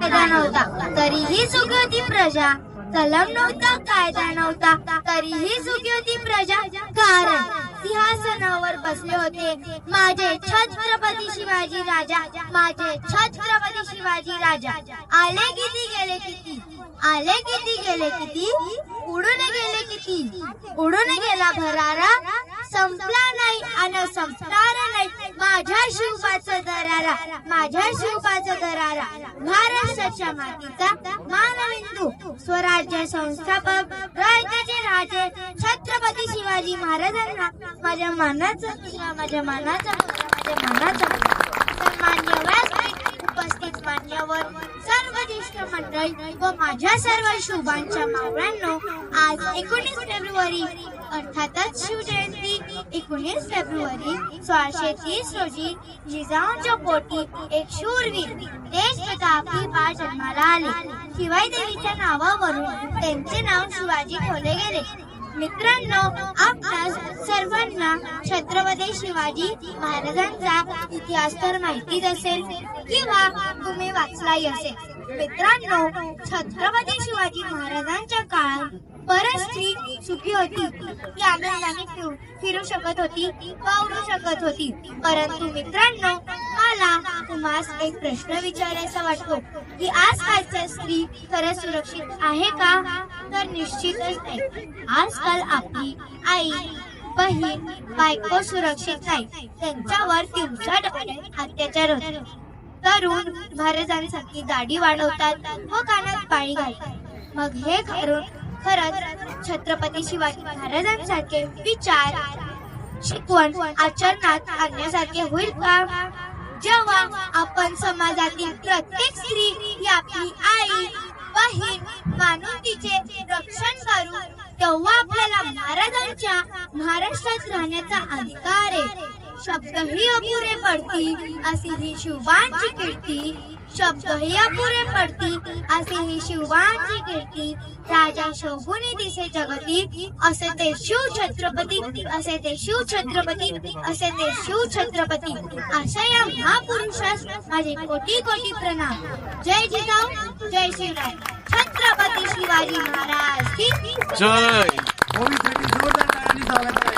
कायदा नव्हता तरीही सुखी होती प्रजा, कलम नव्हता कायदा नव्हता तरीही सुखी होती प्रजा, कारण सिंहासनावर बसले होते माझे छत्रपती शिवाजी राजा, माझे छत्रपती शिवाजी राजा. आले किती गेले किती, आले किती गेले किती, उडून गेले किती, उडून गेला भरारा, संपला नाही आणि संपणार नाही माझ्या शिवबाचा दरारा, माझ्या शिवबाचा दरारा. महाराष्ट्राच्या मातीचा मानबिंदू, स्वराज्य संस्थापक, राज्याचे राजे छत्रपती शिवाजी महाराजांना माझ्या मानाचा, माझ्या मानाचा, माझ्या मानाचा. सन्मान्य व्यासपीठ उपस्थित मान्यवर, सर्व ज्येष्ठ मंडळी व माझ्या सर्व शुभांच्या मावळ्यांनो, आज 19 फेब्रुवारी अर्थातच शिवजयंती 19 फेब्रुवारी 1630 रोजी जिजाऊंच्या पोटी एक शूरवीर देशप्रतापी बाळ जन्माला आले. शिवाई देवीच्या नावावरून त्यांचे नाव शिवाजी ठेवले गेले. मित्रांनो, आपणास सर्वांना छत्रपती शिवाजी महाराजांचा इतिहास तर माहितीच असेल किंवा तुम्ही वाचलाही असेल. मित्रांनो, छत्रपती शिवाजी महाराजांच्या काळात परिस्थिती सुखी होती, ती आनंदाने फिरू शकत होती, वावरू शकत होती. परंतु मित्रांनो, मला तुम्हाला एक प्रश्न विचारायचा वाटतो की आजकालच्या स्त्री खरंच सुरक्षित आहे का? तर निश्चितच नाही. आजकाल आपली आई, बहीण, बायको सुरक्षित नाही. त्यांच्यावर दिवसाढवळे अत्याचार होतात. तरुण महाराजांसारखी दाढी वाढवतात व कानात पाळी घालतात. मग हे खरंच छत्रपती शिवाजी महाराजांसारखे विचार, शिकवण आचरणात आणण्यासारखे होईल का? जेव्हा आपण समाजातील प्रत्येक स्त्री ही आपली आई, बहीण मानून तिचे रक्षण करू, तेव्हा आपल्याला महाराजांच्या महाराष्ट्रात राहण्याचा अधिकार आहे. शब्दही अपुरे पडतील अशी ही शिवबांची कीर्ती, शब्दही अपुरे पडतील अशी ही शिवबांची कीर्ती. राजा शोभुनी दिसे जगती, असे ते शिवछत्रपती, असे ते शिवछत्रपती, असे ते शिवछत्रपती. अशा या महापुरुषास माझे कोटी कोटी प्रणाम. जय जिजाऊ, जय शिवराय. छत्रपती शिवाजी महाराज की जय. जोरदार टाळ्यांनी स्वागत आहे.